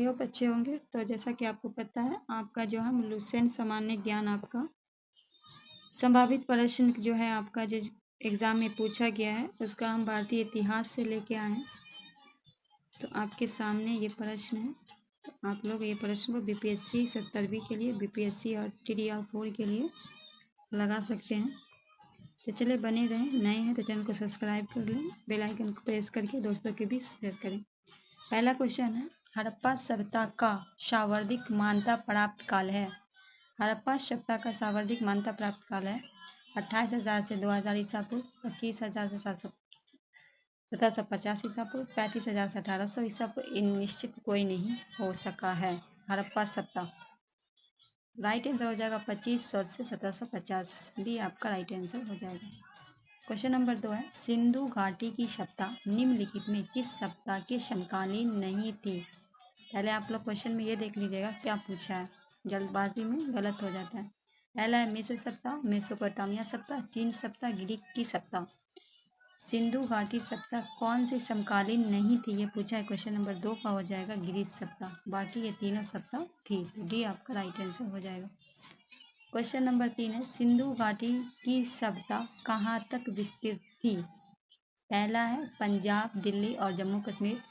I hope अच्छे होंगे। तो जैसा कि आपको पता है, आपका जो है लुसेंट सामान्य ज्ञान आपका संभावित प्रश्न जो है आपका जो एग्जाम में पूछा गया है उसका हम भारतीय इतिहास से लेके आए हैं। तो आपके सामने ये प्रश्न है, तो आप लोग ये प्रश्न को बीपीएससी 70वीं के लिए, बीपीएससी और TDR 4 के लिए लगा सकते हैं। तो चलिए बने रहें, नए हैं तो चैनल को सब्सक्राइब कर लें, बेल आइकन को प्रेस करके दोस्तों के बीच शेयर करें। पहला क्वेश्चन है, हड़प्पा सभ्यता का सर्वाधिक मान्यता प्राप्त काल है। हड़प्पा सभ्यता का सर्वाधिक मान्यता प्राप्त काल है 28,000 से 2,000 ईसा पूर्व, 25,000 से 1750 ईसा पूर्व, 35,000 से 1800 ईसा पूर्व। इन निश्चित कोई नहीं हो सका है। हड़प्पा सभ्यता राइट आंसर हो जाएगा 2500 से 1750, भी आपका राइट आंसर हो जाएगा। क्वेश्चन नंबर 2 है, सिंधु घाटी की सभ्यता निम्नलिखित में किस सभ्यता के समकालीन नहीं थी। पहले आप लोग क्वेश्चन में ये देख लीजिएगा क्या पूछा है, जल्दबाजी में गलत हो जाता है। पहला है मिस्र सभ्यता, मेसोपोटामिया सभ्यता, चीन सभ्यता, ग्रीक की सभ्यता। सिंधु घाटी सभ्यता कौन सी समकालीन नहीं थी ये पूछा है। क्वेश्चन नंबर 2 का हो जाएगा ग्रीक सभ्यता, बाकी ये तीनों सभ्यता थी। तो डी आपका राइट आंसर हो जाएगा। क्वेश्चन नंबर 3 है, सिंधु घाटी की सभ्यता कहाँ तक विस्तृत थी। पहला है पंजाब, दिल्ली और जम्मू कश्मीर,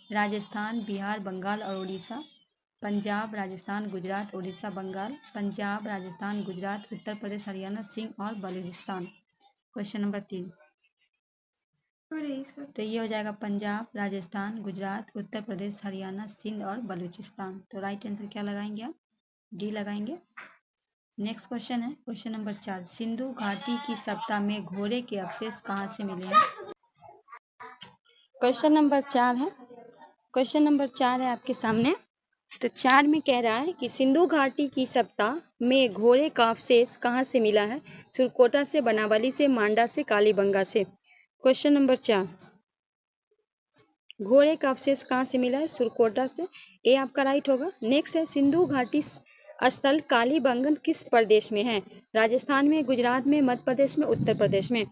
राजस्थान, बिहार, बंगाल और उड़ीसा, पंजाब, राजस्थान, गुजरात, उड़ीसा, बंगाल, पंजाब, राजस्थान, गुजरात, उत्तर प्रदेश, हरियाणा, सिंध और बलूचिस्तान। क्वेश्चन नंबर 3, तो ये हो जाएगा पंजाब, राजस्थान, गुजरात, उत्तर प्रदेश, हरियाणा, सिंध और बलूचिस्तान। तो राइट आंसर क्या लगाएंगे आप, डी लगाएंगे। नेक्स्ट क्वेश्चन है, क्वेश्चन नंबर 4, सिंधु घाटी की सभ्यता में घोड़े के अवशेष कहाँ से मिले हैं। क्वेश्चन नंबर 4 है, क्वेश्चन नंबर 4 है आपके सामने। तो 4 में कह रहा है कि सिंधु घाटी की सभ्यता में घोड़े का अवशेष कहाँ से मिला है। सुरकोटा से, बनावली से, मांडा से, कालीबंगा से। क्वेश्चन नंबर 4, घोड़े का अवशेष कहाँ से मिला है, सुरकोटा से, ए आपका राइट होगा। नेक्स्ट है, सिंधु घाटी स्थल कालीबंगन किस प्रदेश में है। राजस्थान में, गुजरात में, मध्य प्रदेश में, उत्तर प्रदेश में।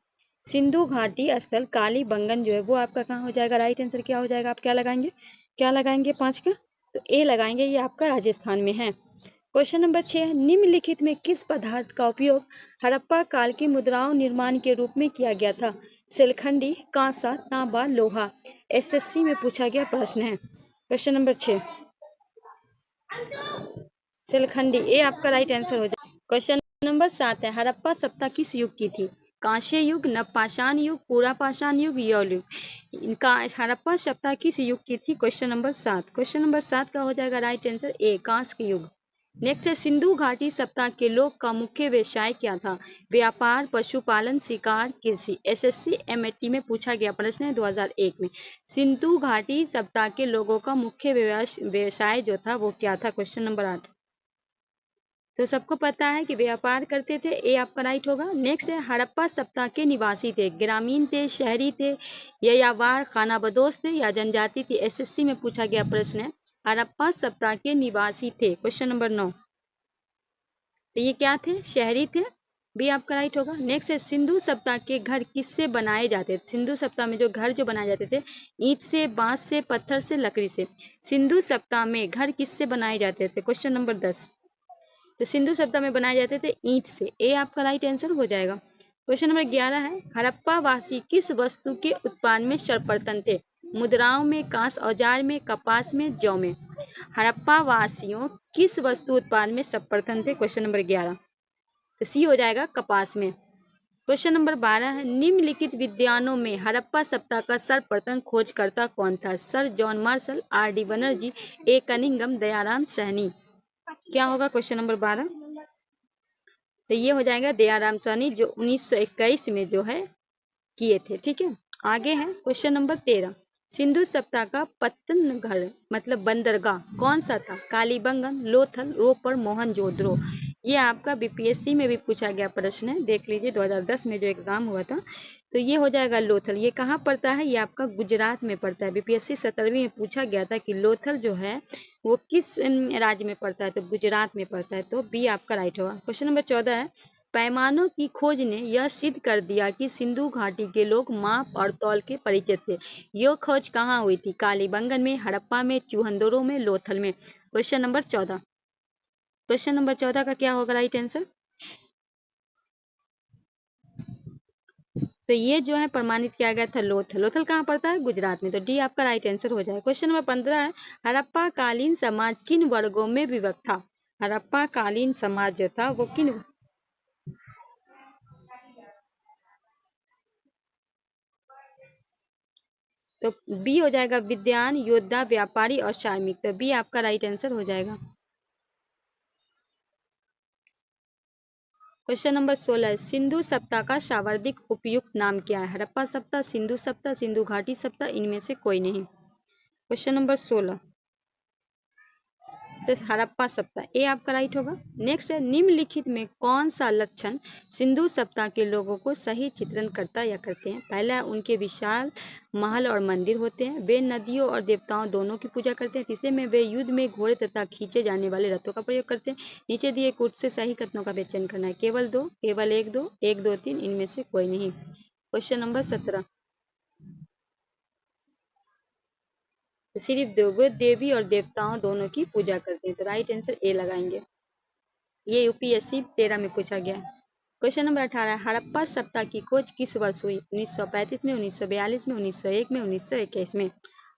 सिंधु घाटी स्थल कालीबंगन जो है वो आपका कहाँ हो जाएगा, राइट आंसर क्या हो जाएगा, आप क्या लगाएंगे, क्या लगाएंगे 5 का, तो ए लगाएंगे, ये आपका राजस्थान में है। क्वेश्चन नंबर 6 है, निम्नलिखित में किस पदार्थ का उपयोग हड़प्पा काल की मुद्राओं निर्माण के रूप में किया गया था। सिलखंडी, कांसा, तांबा, लोहा। एसएससी में पूछा गया प्रश्न है। क्वेश्चन नंबर 6 सिलखंडी, ए आपका राइट आंसर हो जाए। क्वेश्चन नंबर 7 है, हड़प्पा सभ्यता किस युग की थी। कांस्य युग, नवपाषाण युग, पुरापाषाण युग, यौल युग। इनका हड़प्पा सभ्यता किस युग की थी। क्वेश्चन नंबर 7, क्वेश्चन नंबर 7 का हो जाएगा राइट आंसर ए, कांस्य युग। नेक्स्ट है, सिंधु घाटी सभ्यता के लोग का मुख्य व्यवसाय क्या था। व्यापार, पशुपालन, शिकार, कृषि। एसएससी एमएटी में पूछा गया प्रश्न है 2001 में। सिंधु घाटी सभ्यता के लोगों का मुख्य व्यवसाय जो था वो क्या था। क्वेश्चन नंबर 8, तो सबको पता है कि व्यापार करते थे, ए आपका राइट होगा। नेक्स्ट है, हड़प्पा सभ्यता के निवासी थे, ग्रामीण थे, शहरी थे, यायावार, खानाबदोश थे या जनजाति थी। एसएससी में पूछा गया प्रश्न है, हड़प्पा सभ्यता के निवासी थे। क्वेश्चन नंबर 9, तो ये क्या थे, शहरी थे, भी आपका राइट होगा। नेक्स्ट है, सिंधु सभ्यता के घर किससे बनाए जाते थे। सिंधु सभ्यता में जो घर जो बनाए जाते थे, ईंट से, बांस से, पत्थर से, लकड़ी से। सिंधु सभ्यता में घर किससे बनाए जाते थे। क्वेश्चन नंबर 10, तो सिंधु सभ्यता में बनाए जाते थे ईंट से, ए आपका राइट आंसर हो जाएगा। क्वेश्चन नंबर 11 है, हड़प्पा वासी किस वस्तु के उत्पादन में सर्वप्रथम थे। मुद्राओं में, कांस्य औजार में, कपास में, जौ में। हड़प्पा वासियों किस वस्तु उत्पादन में सर्वप्रथम थे। क्वेश्चन नंबर 11, तो सी हो जाएगा, कपास में। क्वेश्चन नंबर 12 है, निम्नलिखित विद्वानों में हड़प्पा सभ्यता का सर्वप्रथम खोजकर्ता कौन था। Sir John Marshall, R D. Banerjee, A Cunningham, Dayaram Sahni. क्या होगा क्वेश्चन नंबर 12, तो ये हो जाएगा दयाराम साहनी, जो 1921 में जो है किए थे। ठीक है, आगे है क्वेश्चन नंबर 13, सिंधु सभ्यता का पत्तन घर मतलब बंदरगाह कौन सा था। कालीबंगन, लोथल, रोपर, मोहनजोदड़ो। ये आपका बीपीएससी में भी पूछा गया प्रश्न है, देख लीजिए 2010 में जो एग्जाम हुआ था। तो ये हो जाएगा लोथल। ये कहाँ पड़ता है, ये आपका गुजरात में पड़ता है। बीपीएससी 17वीं में पूछा गया था कि लोथल जो है वो किस राज्य में पड़ता है, तो गुजरात में पड़ता है। तो बी आपका राइट होगा। क्वेश्चन नंबर 14 है, पैमानों की खोज ने यह सिद्ध कर दिया कि सिंधु घाटी के लोग माप और तौल के परिचित थे। यह खोज कहाँ हुई थी? कालीबंगन में, हड़प्पा में, चूहंदुरु में, लोथल में। Question number 14। क्वेश्चन नंबर 14 का क्या होगा राइट आंसर? तो ये जो है प्रमाणित किया गया था लोथल। लोथल कहाँ पड़ता है? गुजरात में। तो डी आपका राइट आंसर हो जाएगा। क्वेश्चन नंबर 15 है, हड़प्पा कालीन समाज किन वर्गों में विभक्त था? हड़प्पा कालीन समाज जो था वो किन, तो बी हो जाएगा, विद्वान, योद्धा, व्यापारी और श्रमिक। तो बी आपका राइट आंसर हो जाएगा। क्वेश्चन नंबर 16 है, सिंधु सप्ताह का शाब्दिक उपयुक्त नाम क्या है? हड़प्पा सप्ताह, सिंधु सप्ताह, सिंधु घाटी सप्ताह, इनमें से कोई नहीं। क्वेश्चन नंबर 16, तो हड़प्पा सप्ताह, ए आपका राइट होगा। नेक्स्ट है, निम्नलिखित में कौन सा लक्षण सिंधु सप्ताह के लोगों को सही चित्रण करता या करते हैं? पहला, उनके विशाल महल और मंदिर होते हैं। वे नदियों और देवताओं दोनों की पूजा करते हैं। तीसरे में, वे युद्ध में घोड़े तथा खींचे जाने वाले रथों का प्रयोग करते हैं। नीचे दिए कुछ से सही कथनों का चयन करना है। केवल दो, केवल एक दो, एक दो तीन, इनमें से कोई नहीं। क्वेश्चन नंबर 17, सिर्फ वे देवी और देवताओं दोनों की पूजा करते हैं। तो राइट आंसर ए लगाएंगे। ये यूपीएससी 13 में पूछा गया है। क्वेश्चन नंबर 18, हड़प्पा सप्ताह की खोज किस वर्ष हुई? 1935 में, 1942 में, 1901 में, 1921 में।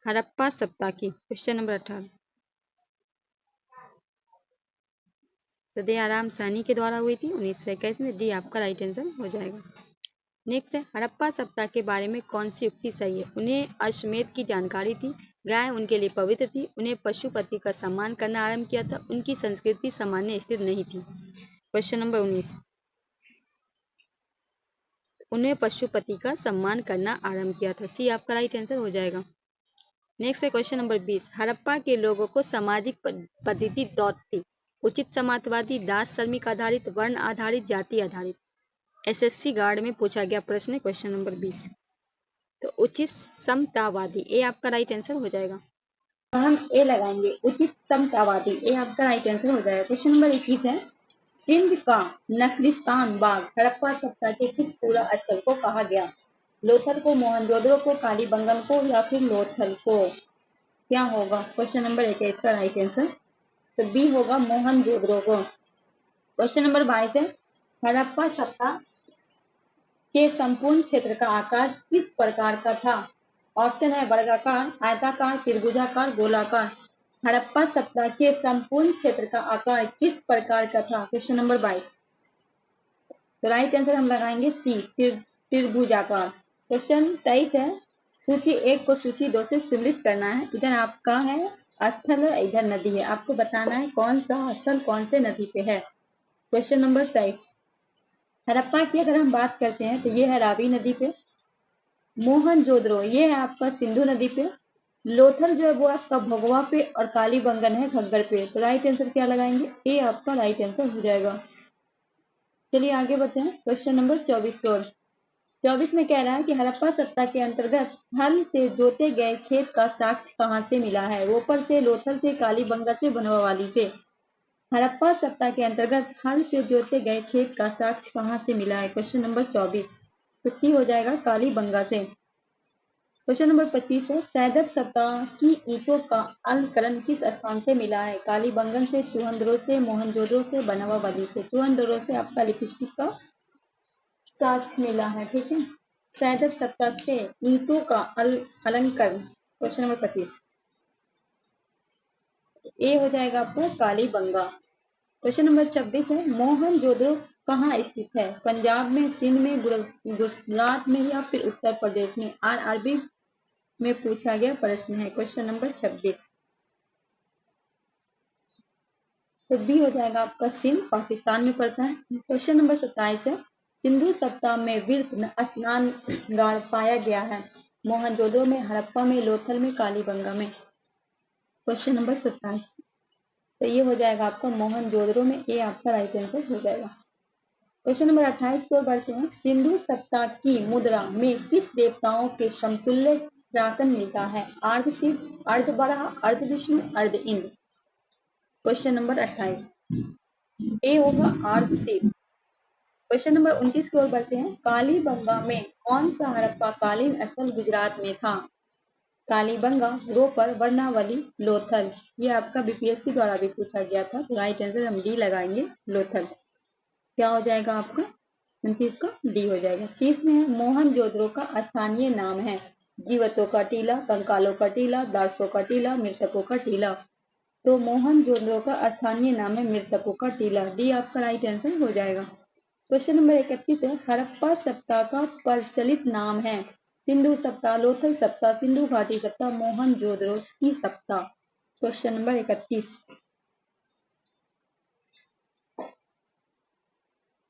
हड़प्पा सप्ताह की, क्वेश्चन नंबर 18, सदैराम साहनी के द्वारा हुई थी 1921 में। डी आपका राइट आंसर हो जाएगा। नेक्स्ट है, हड़प्पा सप्ताह के बारे में कौन सी युक्ति सही है? उन्हें अश्वमेध की जानकारी थी, गाय उनके लिए पवित्र थी, उन्हें पशुपति का सम्मान करना आरंभ किया था, उनकी संस्कृति सामान्य स्थिर नहीं थी। क्वेश्चन नंबर 19, उन्हें पशुपति का सम्मान करना आरंभ किया था। सी आपका राइट आंसर हो जाएगा। नेक्स्ट है क्वेश्चन नंबर 20, हड़प्पा के लोगों को सामाजिक पद्धति दौत थी, उचित समाजवादी, दास श्रमिक आधारित, वर्ण आधारित, जाति आधारित। एसएससी गार्ड में पूछा गया प्रश्न है क्वेश्चन नंबर 20। तो उचित समतावादी, ए आपका राइट आंसर हो जाएगा। तो हम ए लगाएंगे, उचित समतावादी, ए आपका राइट आंसर हो जाएगा। क्वेश्चन नंबर 21 है, सिंध का नखलिस्तान बाग हड़प्पा सप्ताह के किस पूरा स्थल को कहा गया? लोथल को, मोहनजोदड़ो को, कालीबंगन को, या फिर लोथल को? क्या होगा? क्वेश्चन नंबर 21 का राइट आंसर, तो बी होगा, मोहनजोदड़ो को। क्वेश्चन नंबर 22 है, हड़प्पा सप्ताह के संपूर्ण क्षेत्र का आकार किस प्रकार का था? ऑप्शन है वर्गाकार, आयताकार, त्रिभुजाकार, गोलाकार। हड़प्पा सप्ताह के संपूर्ण क्षेत्र का आकार किस प्रकार का था? क्वेश्चन नंबर 22, तो राइट आंसर हम लगाएंगे सी, त्रिभुजाकार। क्वेश्चन 23 है, सूची 1 को सूची 2 से सम्मिलित करना है। इधर आपका है स्थल है, इधर नदी है, आपको बताना है कौन सा स्थल कौन से नदी पे है। क्वेश्चन नंबर 23, हड़प्पा की अगर हम बात करते हैं तो ये है रावी नदी पे, मोहनजोदड़ो ये है आपका सिंधु नदी पे, लोथल जो है वो आपका भगवा पे, और कालीबंगन है घग्गर पे। तो राइट आंसर क्या लगाएंगे? ए आपका राइट आंसर हो जाएगा। चलिए आगे बढ़ते हैं क्वेश्चन नंबर 24 की ओर। 24 में कह रहा है कि हड़प्पा सप्ताह के अंतर्गत हल से जोते गए खेत का साक्ष्य कहाँ से मिला है? रोपर से, लोथल से, कालीबंगा से, बनवावाली से। हड़प्पा सप्ताह के अंतर्गत हल से जोते गए खेत का साक्ष्य कहाँ से मिला है? क्वेश्चन नंबर 24, तो सी हो जाएगा, कालीबंगा से। क्वेश्चन नंबर 25 है, सैदब सप्ताह की ईंटों का अलंकरण किस स्थान से मिला है? कालीबंगन से, चूहंदुरु से, मोहनजोदड़ो से, बनवावाली से। चूहंदुरु से आपका लिपस्टिक का साक्ष्य मिला है, ठीक है। सैदब सप्ताह से ईंटों का अलंकरण, क्वेश्चन नंबर 25, ए हो जाएगा आपका कालीबंगा। क्वेश्चन नंबर 26 है, मोहनजोदड़ो कहाँ स्थित है? पंजाब में, सिंध में, गुजरात में, या फिर उत्तर प्रदेश में? आरआरबी में पूछा गया प्रश्न है क्वेश्चन नंबर 26, तो बी हो जाएगा आपका सिंध, पाकिस्तान में पड़ता है। क्वेश्चन नंबर 27 है, सिंधु सप्ताह में विर्त स्नानगार पाया गया है? मोहनजोदड़ो में, हड़प्पा में, लोथल में, कालीबंगा में। क्वेश्चन नंबर 27, तो ये हो जाएगा आपका मोहनजोदड़ो में, ये आपका राइट आंसर हो जाएगा। क्वेश्चन नंबर 28 को बढ़ते हैं, सिंधु सप्ताह की मुद्रा में किस देवताओं के समतुल्य चित्रांकन मिलता है? अर्ध शिव, अर्ध बराह, अर्ध विष्णु, अर्ध इंद्र। क्वेश्चन नंबर 28, ए होगा अर्ध शिव। क्वेश्चन नंबर 29 की ओर बढ़ते हैं। कालीबंगा में कौन सा हड़प्पा कालीन स्थल गुजरात में था? कालीबंगा, रोपर, वर्णावली, लोथल। ये आपका बीपीएससी द्वारा भी पूछा गया था, तो राइट आंसर हम डी लगाएंगे, लोथल। क्या हो जाएगा आपका 29 का? डी हो जाएगा। 30 में है मोहनजोदड़ो का स्थानीय नाम है। जीवतों का टीला, कंकालों का टीला, दासों का टीला, मृतकों का टीला। तो मोहनजोदड़ो का स्थानीय नाम है मृतकों का टीला। डी आपका राइट आंसर हो जाएगा। क्वेश्चन नंबर 31 है हड़प्पा सप्ताह का प्रचलित नाम है। सिंधु सप्ताह, लोथल सप्ताह, सिंधु घाटी सप्ताह, मोहनजोदड़ो की सप्ताह। क्वेश्चन नंबर 31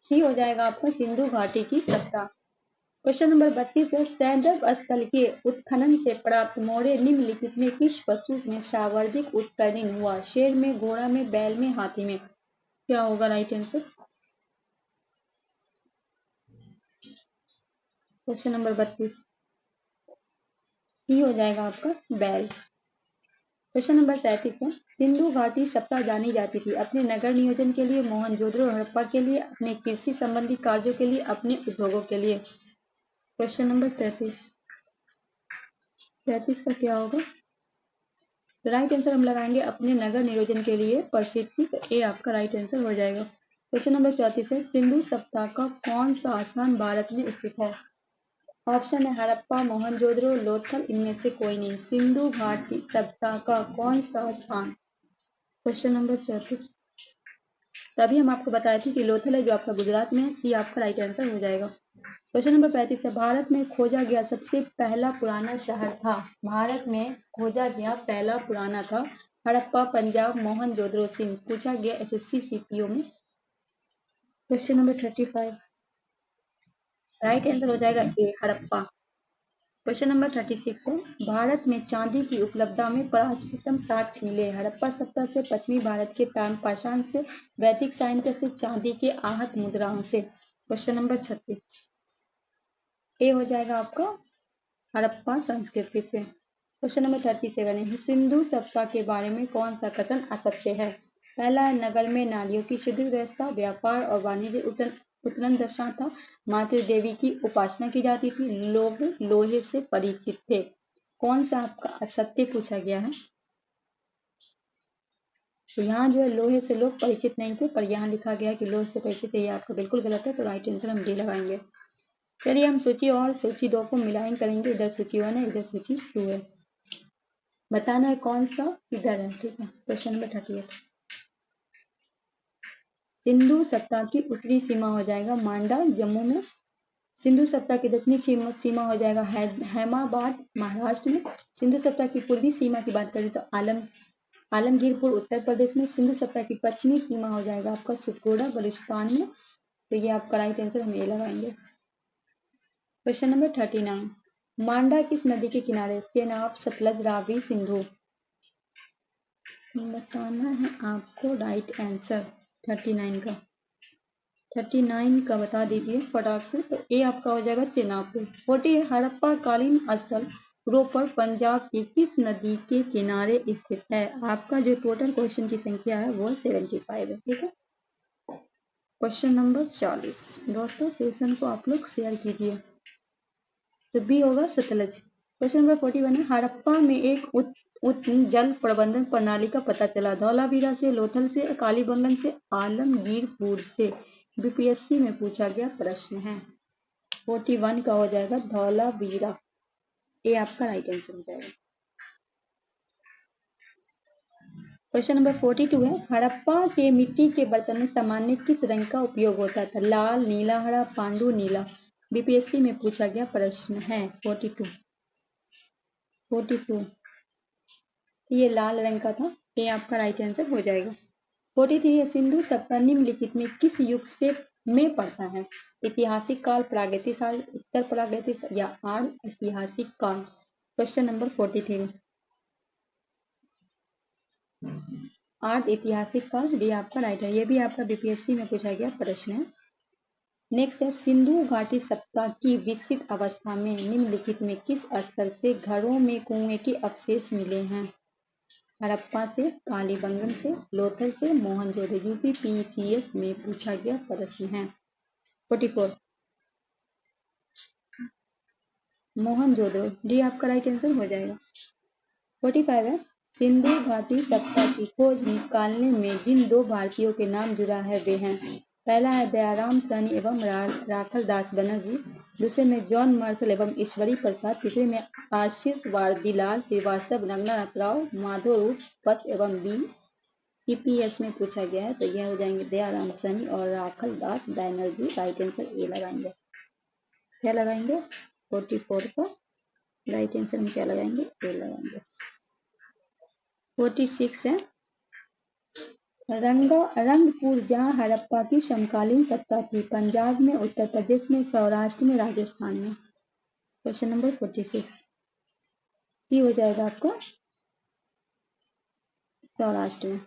सी हो जाएगा आपका, सिंधु घाटी की सप्ताह। क्वेश्चन नंबर 32 है सैंदव स्थल के उत्खनन से प्राप्त मौर्य निम्नलिखित में किस पशु में सर्वाधिक उत्कीर्ण हुआ? शेर में, घोड़ा में, बैल में, हाथी में। क्या होगा राइट आंसर? क्वेश्चन नंबर 32 ही हो जाएगा आपका, बैल। क्वेश्चन नंबर 33 है सिंधु घाटी सप्ताह जानी जाती थी अपने नगर नियोजन के लिए, मोहनजोदड़ो हड़प्पा के लिए, अपने कृषि संबंधी कार्यों के लिए, अपने उद्योगों के लिए। क्वेश्चन नंबर 33 का क्या होगा? राइट आंसर हम लगाएंगे अपने नगर नियोजन के लिए प्रसिद्ध थी, तो ए आपका राइट आंसर हो जाएगा। क्वेश्चन नंबर 34 है सिंधु सप्ताह का कौन सा स्थान भारत में स्थित है? ऑप्शन है हड़प्पा, मोहनजोदड़ो, लोथल, इनमें से कोई नहीं। सिंधु घाटी सप्ताह का कौन सा स्थान? क्वेश्चन नंबर 34 तभी हम आपको बताए थे कि लोथल है जो आपका गुजरात में है। सी आपका राइट आंसर हो जाएगा। क्वेश्चन नंबर 35 है भारत में खोजा गया सबसे पहला पुराना शहर था। भारत में खोजा गया पहला पुराना था हड़प्पा, पंजाब, मोहनजोदड़ो, सिंध। पूछा गया एसएससी सीपीओ में। क्वेश्चन नंबर 35 राइट आंसर हो जाएगा ए, हड़प्पा। क्वेश्चन नंबर 36 है भारत में चांदी की उपलब्धता में प्राचीनतम साक्ष्य मिले। हड़प्पा सभ्यता से, पश्चिमी भारत के ताम्रपाषाण से, वैदिक साहित्य से, चांदी के आहत मुद्राओं से। क्वेश्चन नंबर 36 ए हो जाएगा आपका, हड़प्पा संस्कृति से। क्वेश्चन नंबर 37 है सिंधु सभ्यता के बारे में कौन सा कथन असत्य है? पहला है नगर में नारियों की शिथिल व्यवस्था, व्यापार और वाणिज्य उत्तरन दशा था, मातृ देवी की उपासना की जाती थी, लोग लोहे से परिचित थे। कौन सा आपका असत्य पूछा गया है? तो यहाँ जो है लोहे से लोग परिचित नहीं थे, पर यहाँ लिखा गया कि लोहे से परिचित है, ये आपका बिल्कुल गलत है, तो राइट आंसर हम डी लगाएंगे। चलिए हम सूची और सूची 2 को मिलान करेंगे। इधर सूची 1 है, इधर सूची 2 है। बताना है कौन सा इधर है, ठीक है। क्वेश्चन नंबर 38 सिंधु सत्ता की उत्तरी सीमा हो जाएगा मांडा, जम्मू में। सिंधु सत्ता की दक्षिणी सीमा हो जाएगा हैमाबाद, महाराष्ट्र में। सिंधु सत्ता की पूर्वी सीमा की बात करें तो आलमगीरपुर, उत्तर प्रदेश में। सिंधु सत्ता की पश्चिमी सीमा हो जाएगा आपका सुतगोड़ा, बलूचिस्तान में। तो ये आपका राइट आंसर हम ये लगाएंगे। क्वेश्चन नंबर 39 मांडा किस नदी के किनारे? चेनाब, सतलज, रावी, सिंधु। बताना है आपको राइट आंसर 39 का। 39 का बता दीजिए फटाक से। तो ए आपका हो जाएगा चेनाब। 40 हड़प्पा कालीन स्थल रोपर पंजाब की किस नदी के किनारे स्थित है? आपका जो टोटल क्वेश्चन की संख्या है वो 75 है, ठीक है। क्वेश्चन नंबर 40 दोस्तों सेशन को आप लोग शेयर कीजिए। तो बी होगा सतलज। क्वेश्चन नंबर 41 है हड़प्पा में एक जल प्रबंधन प्रणाली का पता चला। धौलावीरा से, लोथल से, कालीबंगन से, आलमगीरपुर से। बीपीएससी में पूछा गया प्रश्न है। 41 का हो जाएगा धौलावीरा। ये आपका राइट आंसर हो जाएगा। क्वेश्चन नंबर 42 है हड़प्पा के मिट्टी के बर्तन में सामान्य किस रंग का उपयोग होता था? लाल, नीला, हरा, पांडु, नीला। बीपीएससी में पूछा गया प्रश्न है। 42 ये लाल रंग का था। ये आपका राइट आंसर हो जाएगा। 43 है सिंधु सभ्यता निम्नलिखित में किस युग से में पड़ता है? ऐतिहासिक काल, प्रागैतिक काल, उत्तर प्रागैतिक या आर्य ऐतिहासिक काल। क्वेश्चन नंबर 43 आर्य ऐतिहासिक काल। ये आपका राइट है। ये भी आपका बीपीएससी में पूछा गया प्रश्न है। नेक्स्ट है सिंधु घाटी सभ्यता की विकसित अवस्था में निम्नलिखित में किस स्तर से घरों में कुएं के अवशेष मिले हैं? हड़प्पा से, कालीबंगन से, लोथल से, मोहनजोदड़ो। यूपीपीसीएस में पूछा गया प्रश्न है। 44 मोहनजोदड़ो, डी आपका राइट आंसर हो जाएगा। 45 है सिंधु घाटी सभ्यता की खोज निकालने में जिन दो भारतीयों के नाम जुड़ा है वे हैं, पहला है दयाराम सैनी एवं राखल दास बनर्जी, दूसरे में जॉन मार्शल एवं ईश्वरी प्रसाद, तीसरे में आशीष वारदीलाल श्रीवास्तव, रंगनाथ राव, माधव रूप पत एवं बी सीपीएस में पूछा गया है, तो यह हो जाएंगे दयाराम सैनी और राखल दास बैनर्जी। राइट आंसर ए लगाएंगे। क्या लगाएंगे? 44 का राइट आंसर हम क्या लगाएंगे? ए लगाएंगे। 46 है रंगपुर जहां हड़प्पा की समकालीन सत्ता थी, पंजाब में, उत्तर प्रदेश में, सौराष्ट्र में, राजस्थान में। क्वेश्चन नंबर 46 सी हो जाएगा आपका सौराष्ट्र में।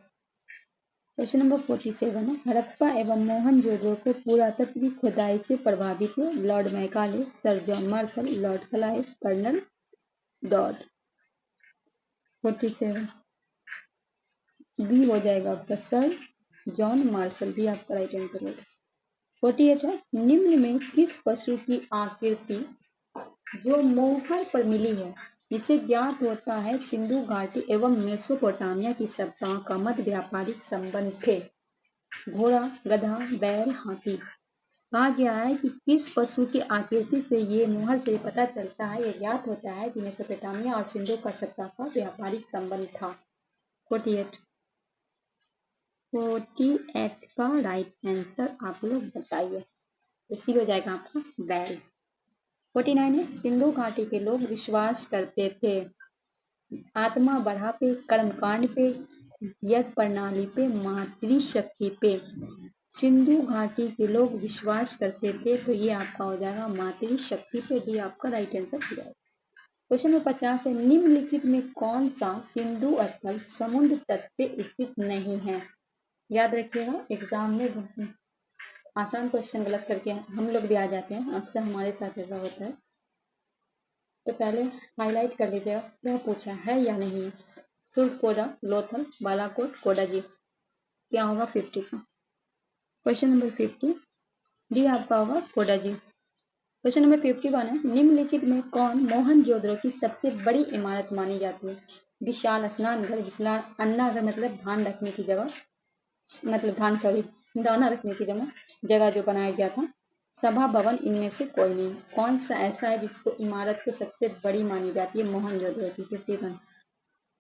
क्वेश्चन नंबर 47 है हड़प्पा एवं मोहनजोदड़ो को पुरातत्व खुदाई से प्रभावित हुए Lord Macaulay, Sir John Marshall, Lord Clive, Colonel Dodd. 47 बी हो जाएगा आपका सर जॉन मार्शल, भी आपका राइट आंसर होगा। 48 है निम्न में किस पशु की आकृति जो मोहर पर मिली है जिसे ज्ञात होता है सिंधु घाटी एवं मेसोपोटामिया की सभ्यताओं का मध्य व्यापारिक संबंध थे? घोड़ा, गधा, बैल, हाथी। कहा गया है कि किस पशु की आकृति से ये मोहर से पता चलता है, ये ज्ञात होता है कि मेसोपोटामिया और सिंधु का सभ्यता का व्यापारिक संबंध था। 48 का राइट आंसर आप लोग बताइए। इसी हो जाएगा आपका बैल। 49 है सिंधु घाटी के लोग विश्वास करते थे आत्मा बढ़ा पे, कर्मकांड पे, यज्ञ प्रणाली पे, मातृशक्ति पे। सिंधु घाटी के लोग विश्वास करते थे, तो ये आपका हो जाएगा मातृशक्ति पे, भी आपका राइट आंसर हो जाएगा। क्वेश्चन नंबर 50 है निम्नलिखित में कौन सा सिंधु स्थल समुद्र तट पे स्थित नहीं है? याद रखिएगा एग्जाम में आसान क्वेश्चन गलत करके हम लोग भी आ जाते हैं, अक्सर हमारे साथ ऐसा होता है। तो पहले हाईलाइट कर लीजिएगा क्या पूछा है या नहीं। सुरकोडा, लोथल, बालाकोट, कोडाजी। क्या होगा 50 का? क्वेश्चन नंबर 50 डी आपका होगा कोडाजी। क्वेश्चन नंबर 51 है निम्नलिखित में कौन मोहनजोदड़ो की सबसे बड़ी इमारत मानी जाती है? विशाल स्नान घर, विशाल अन्नाघर मतलब धान रखने की जगह, दाना रखने की जगह जो बनाया गया था, सभा भवन, इनमें से कोई नहीं। कौन सा ऐसा है जिसको इमारत को सबसे बड़ी मानी जाती है मोहनजोदड़ो की? 51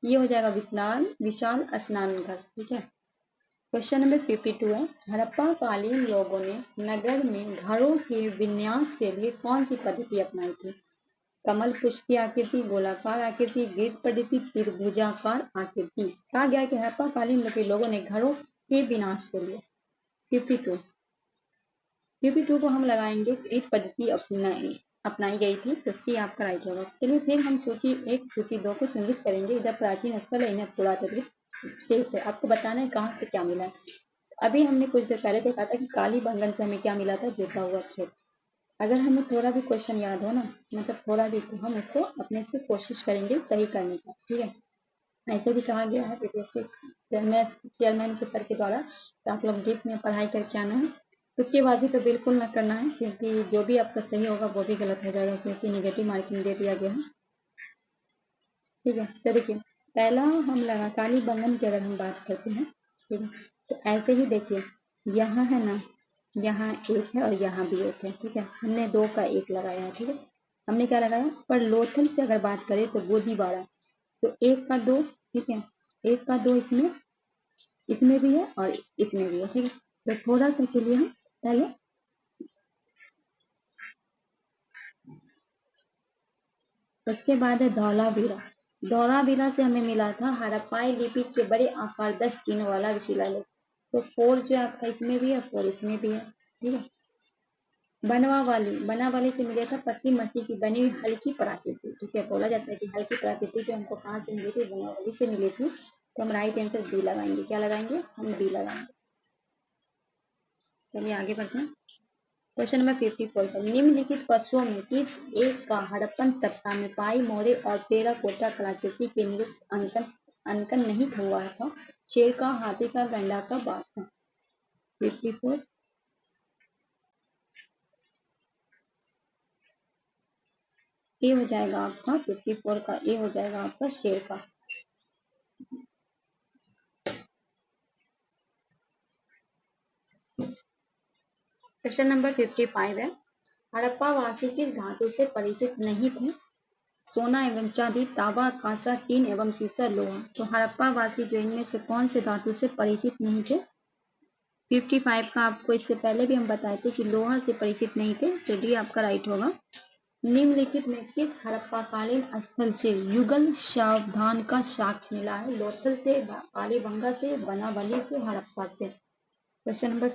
ये हो जाएगा विशाल स्नान घर। ठीक है। क्वेश्चन नंबर 52 है हड़प्पा कालीन लोगों ने नगर में घरों के विन्यास के लिए कौन सी पद्धति अपनाई थी? कमल पुष्प की आकृति, गोलाकार आकृति, ग्रिड पद्धति, त्रिभुजाकार आकृति। कहा गया कि हड़प्पा कालीन के लोगों ने घरों के विनाश के लिए 52 को हम लगाएंगे ग्रिड पद्धति अपनाई गई थी, तो सी आपका राइट होगा। चलिए फिर हम सूची 1 सूची 2 को संलिप्त करेंगे। इधर प्राचीन स्थल है, इन्हें पुरातत्व शेष है। आपको बताना है कहाँ से क्या मिला है। अभी हमने कुछ देर पहले देखा था कि काली बंगन से हमें क्या मिला था? जोता हुआ खेत। अगर हमें थोड़ा भी क्वेश्चन याद हो ना, मतलब थोड़ा भी, तो हम उसको अपने से कोशिश करेंगे सही करने का। ठीक है। ऐसे भी कहा गया है बीपीएससी चेयरमैन के सर के द्वारा तो आप लोग डीप में पढ़ाई करके आना है। तुक्केबाजी तो बिल्कुल ना करना है, क्योंकि जो भी आपका सही होगा वो भी गलत हो जाएगा, क्योंकि निगेटिव मार्किंग दे दिया गया है। ठीक है। तो देखिए पहला हम लगा काली बंगन की अगर हम बात करते हैं, ठीक है, तो ऐसे ही देखिए यहाँ है ना, यहाँ एक है और यहाँ भी एक है। ठीक है। हमने 2 का 1 लगाया है। ठीक है। हमने क्या लगाया? पर लोथल से अगर बात करें तो गोदीबाड़ा, तो 1 का 2। ठीक है। 1 का 2 इसमें भी है और इसमें भी है। ठीक है। तो थोड़ा सा के लिए हम पहले उसके बाद है धौलावीरा। धौलावीरा से हमें मिला था हड़प्पाई लिपि के बड़े आकार 10 टीनों वाला शिलालेख। तो 4 जो आपका इसमें भी है, 4 इसमें भी है। ठीक है। बनावाली से मिला था पत्ती मट्टी की बनी हुई हल्की प्राकृति। ठीक है। बोला जाता है कि हल्की प्राकृति जो हमको कहाँ से मिली थी? बनावाली से मिली थी। तो हम राइट आंसर बी लगाएंगे। क्या लगाएंगे? हम बी लगाएंगे। चलिए आगे बढ़ते हैं। क्वेश्चन नंबर 54 निम्नलिखित पशुओं में किस एक का हड़प्पन सभ्यता में पाई मोरे और टेराकोटा कलाकृति के निरुक्त अंकन नहीं हुआ था? शेर का, हाथी का, गैंडा का, बाघ का। 54 ए हो जाएगा आपका 54 का ए हो जाएगा आपका शेर का। क्वेश्चन नंबर 55 है, हड़प्पा वासी किस धातु से परिचित नहीं थे? सोना एवं चांदी, तांबा, कांसा, टीन एवं सीसा, लोहा। तो हड़प्पा वासी जो इनमें से कौन से धातु से परिचित नहीं थे? 55 का आपको इससे पहले भी हम बताए थे कि लोहा से परिचित नहीं थे, तो डी आपका राइट होगा। निम्नलिखित में किस हड़प्पाकालीन स्थल से युगल सावधान का साक्ष्य मिला है? लोथल से, कालीबंगा से, बनावली से, हड़प्पा से। क्वेश्चन नंबर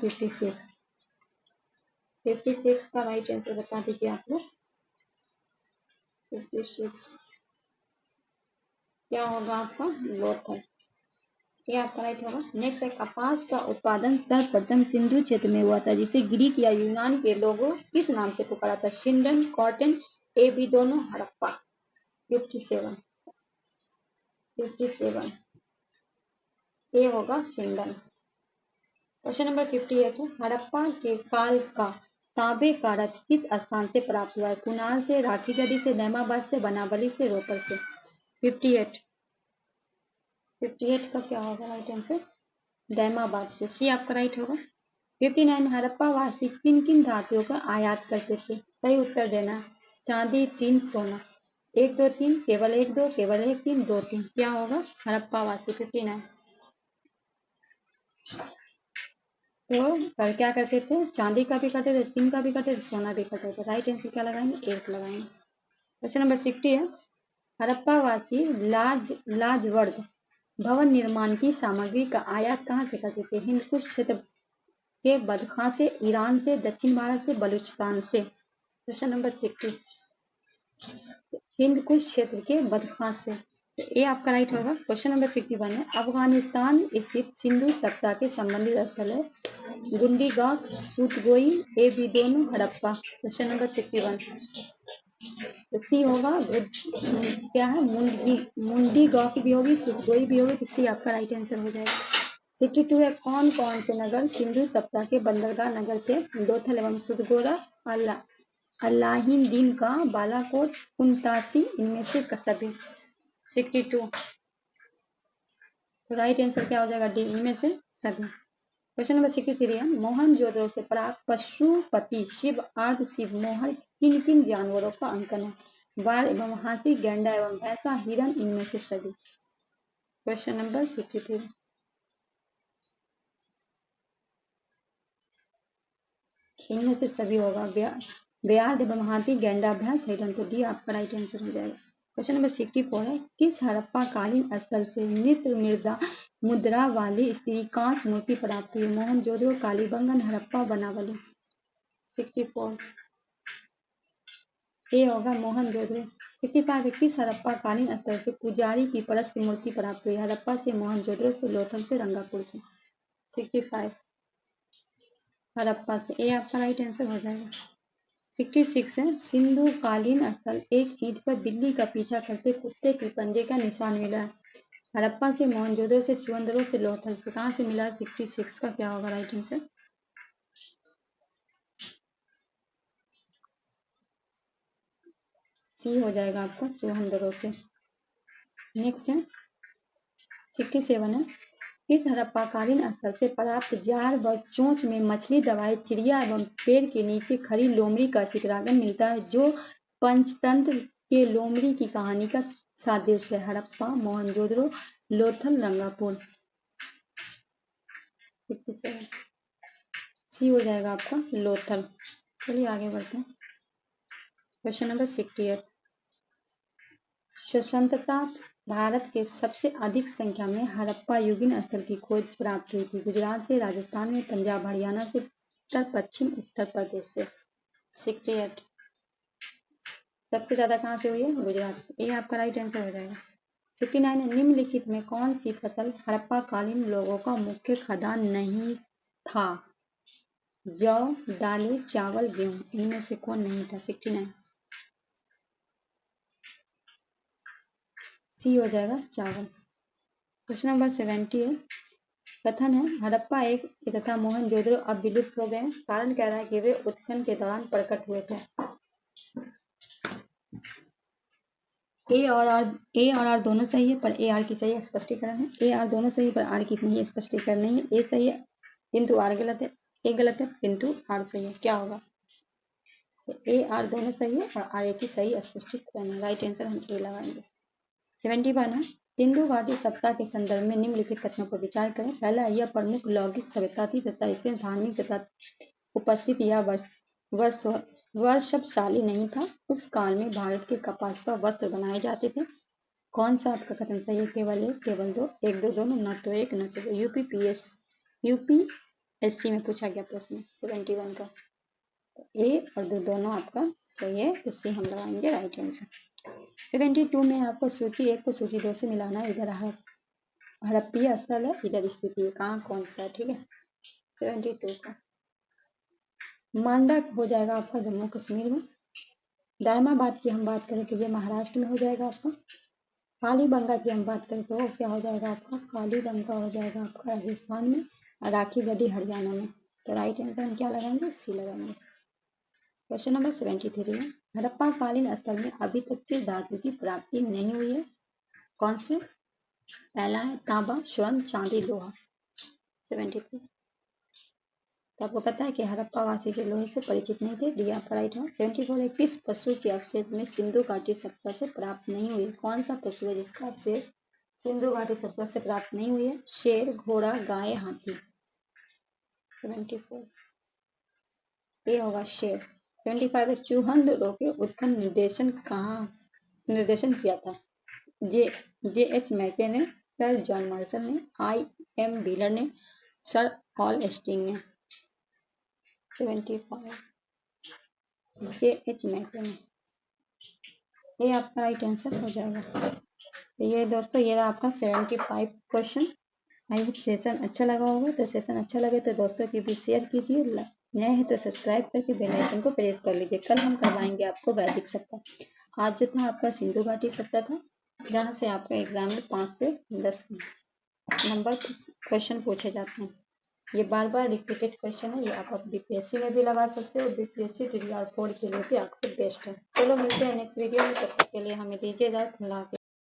56 का राइट आंसर बता दीजिए आप लोग। 56 क्या होगा आपका? लोथल, ये आपका राइट होगा। नेक्स्ट है, कपास का उत्पादन सर्वप्रथम सिंधु क्षेत्र में हुआ था, जिसे ग्रीक या यूनान के लोगों किस नाम से पुकारा था? सिंडन, कॉटन, ए बी दोनों, हड़प्पा। 57 ये होगा सिंडन। क्वेश्चन नंबर 58 है, हड़प्पा के काल का तांबे का रथ किस स्थान से प्राप्त हुआ है? कुणाल से, राखीगढ़ी से, नैमाबाद से, बनावली से, रोपर से। 58 का क्या होगा राइट आंसर? दैमाबाद से, सी आपका राइट होगा। 59 हड़प्पा वासी किन किन धातुओं का आयात करते थे? सही उत्तर देना। चांदी, टीन, सोना। 1 2 3, केवल 1 2, केवल 1 3, 2 3, क्या होगा? हड़प्पा वासी। 59 तो क्या करते थे? चांदी का भी करते थे, टीन का भी करते थे, सोना भी करते थे। राइट आंसर क्या लगाएंगे? 1 लगाएंगे। क्वेश्चन नंबर 60 है, हड़प्पा वासी लाजवर्ग भवन निर्माण की सामग्री का आयात कहाँ से करते थे? हिंदकुश क्षेत्र के बदखां से, ईरान से, दक्षिण भारत से, बलूचिस्तान से। क्वेश्चन नंबर 60 हिंदकुश क्षेत्र के बदखां से, तो ये आपका राइट होगा। क्वेश्चन नंबर 61 है, अफगानिस्तान स्थित सिंधु सभ्यता के संबंधित स्थल है? गुंडीगांव, सूतगोई, ए बी दोनों, हड़प्पा। क्वेश्चन नंबर 61 तो सी होगा। क्या है? मुंडी गांव की भी होगी, सुखगोई भी होगी, तो सी आपका राइट आंसर हो जाएगा। 62 है, कौन कौन से नगर सिंधु सभ्यता के बंदरगाह नगर थे? लोथल एवं सुदगोरा, अलाहीन का, बालाकोट, कुंतासी, इनमें से सभी। 62 तो राइट आंसर क्या हो जाएगा? डी, इनमें से सभी। क्वेश्चन नंबर 63 है, मोहनजोदड़ो से प्राप्त पशुपति शिव, अर्ध शिव मोहर किन किन जानवरों का अंकन है? बाघ एवं हाथी, गैंडा एवं भैंसा, हिरण, इनमें से सभी। क्वेश्चन नंबर 63 इनमें से सभी होगा। ब्याज एवं हाथी, गैंडा, भैंस, हिरण, तो डी आपका राइट आंसर हो जाएगा। क्वेश्चन नंबर 64 है, किस हड़प्पा कालीन स्थल से नृत्य मुद्रा वाली स्त्री कांस्य मूर्ति प्राप्त हुई? मोहनजोदड़ो, कालीबंगन, हड़प्पा, बनावली। 64 ये होगा मोहनजोदड़ो। 65 किस हड़प्पा कालीन स्थल से पुजारी की परस्थ मूर्ति प्राप्त हुई? हड़प्पा से, मोहनजोदड़ो से, लोथल से, रंगापुर से। 65 हड़प्पा से, ये आपका राइट आंसर हो जाएगा। 66 है, सिंधु कालीन स्थल एक ईंट पर बिल्ली का पीछा करते कुत्ते के पंजे का निशान मिला है? हड़प्पा से, मोहनजोदड़ो से, चुवंदरो से, लोथल से। कहाँ से मिला? 66 का क्या होगा राइट आंसर? सी हो जाएगा आपका, चुवंदरो से। नेक्स्ट है 67 है, इस हड़प्पाकालीन स्थल से प्राप्त जार व चोंच में मछली, दवाई, चिड़िया एवं पेड़ के नीचे खड़ी लोमड़ी का चित्रांकन मिलता है, जो पंचतंत्र के लोमड़ी की कहानी का सादृश्य है? हड़प्पा, मोहनजोदड़ो, लोथल, रंगापुर। 57 सी हो जाएगा आपका, लोथल। चलिए आगे बढ़ते हैं। क्वेश्चन नंबर 68 स्वतंत्रता भारत के सबसे अधिक संख्या में हड़प्पा युगीन स्थल की खोज प्राप्त हुई थी? गुजरात से, राजस्थान में, पंजाब, हरियाणा से, उत्तर पश्चिम उत्तर प्रदेश से। 68 सबसे ज्यादा कहाँ से हुई है? गुजरात। ये आपका राइट आंसर हो जाएगा। 69 निम्नलिखित में कौन सी फसल हड़प्पा कालीन लोगों का मुख्य खाद्यान्न नहीं था? जौ, दालें, चावल, गेहूं, इनमें से कौन नहीं था? 69 सी हो जाएगा, चावल। क्वेश्चन नंबर 70 है, कथन है हड़प्पा एक तथा मोहनजोदड़ो अब विलुप्त हो गए, कारण कह रहा है कि वे उत्खनन के दौरान प्रकट हुए थे। ए और आर दोनों सही है, पर ए आर की सही स्पष्टीकरण है। ए आर दोनों सही, पर आर की नहीं स्पष्टीकरण नहीं है। ए सही है किंतु आर गलत है, ए गलत है किंतु आर सही है। क्या होगा? तो ए आर दोनों सही है और आर ए की सही स्पष्टीकरण है। राइट आंसर हम ए लगाएंगे। 71 है, सिंधु घाटी सप्ताह के संदर्भ में निम्नलिखित कथनों पर विचार करें। पहला, यह प्रमुख लौकिक सभ्यता थी तथा इसे धार्मिक तथा उपस्थित या वर्षशाली नहीं था। उस काल में भारत के कपास का वस्त्र बनाए जाते थे। कौन सा आपका कथन सही है? केवल एक, केवल दो, एक दो दोनों, न तो एक न तो दो। यूपीएससी में पूछा गया प्रश्न 71 का। ए और दो दोनों आपका सही है, तो सी हम लगाएंगे राइट आंसर। 72 में आपको सूची 1 को सूची 2 से मिलाना है। इधर हड़प्पीय स्थल है, इधर स्थिति है, कहाँ कौन सा है, ठीक है। 72 का मांडा हो जाएगा आपका जम्मू कश्मीर में। दायमाबाद की हम बात करें तो ये महाराष्ट्र में हो जाएगा आपका। कालीबंगा की हम बात करें तो वो क्या हो जाएगा आपका? कालीबंगा हो जाएगा आपका राजस्थान में, और राखी गढ़ी हरियाणा में। तो राइट आंसर हम क्या लगाएंगे? सी लगाएंगे। क्वेश्चन नंबर 73 है, हड़प्पा कालीन स्थल में अभी तक किस धातु की प्राप्ति नहीं हुई है? कौन से? पहला है तांबा, स्वर्ण, चांदी, लोहा। 73। तो आपको पता है कि हड़प्पा वासी के लोहे से परिचित नहीं थे, डी आपका राइट है। 74 है, किस पशु के अवशेष में सिंधु घाटी सभ्यता से प्राप्त नहीं हुई? कौन सा पशु है जिसका अवशेष सिंधु घाटी सभ्यता से प्राप्त नहीं हुई है? शेर, घोड़ा, गाय, हाथी। 74 ये होगा शेर। 75 है, चूहंद रोग के उत्खनन निर्देशन किया था? जे.एच. मैके ने, सर जॉन मार्शल ने, आई.एम. व्हीलर ने, सर हॉल स्टिंग ने। 75 जे.एच. मैके ने। ये आपका राइट आंसर हो जाएगा। तो ये दोस्तों ये रहा आपका 75 क्वेश्चन। आई होप सेशन अच्छा लगा होगा। तो सेशन अच्छा लगे तो दोस्तों की भी शेयर कीजिए, नए हैं तो सब्सक्राइब करके बेल आइकन को प्रेस कर लीजिए। कल हम करवाएंगे आपको वैदिक सप्ताह। आज जो था आपका सिंधु घाटी सप्ताह था, जहाँ से आपका एग्जाम में 5 से 10 नंबर क्वेश्चन पूछे जाते हैं। ये बार बार रिपीटेड क्वेश्चन है, ये आप बीपीएससी में भी लगा सकते हो। बीपीएससी DDR4 के लिए भी आपको बेस्ट है। चलो मिलते हैं नेक्स्ट वीडियो में, तब तक के लिए हमें दीजिए इजाजत।